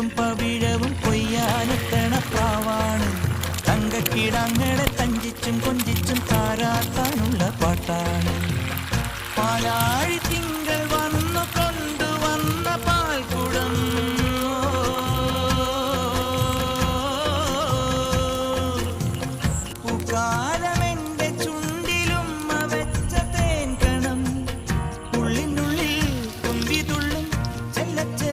പൂത്തും പവിഴവും കൊയ്യാനെത്തണ പ്രാവാണ്. തങ്കക്കിടങ്ങളെ തഞ്ചിച്ചും കൊഞ്ചിച്ചും താരാട്ടാനുള്ള പാട്ടാണ്. പാലാഴി തിങ്കൾ വന്നു കൊണ്ടുവന്ന പാൽക്കുടം പൂക്കാ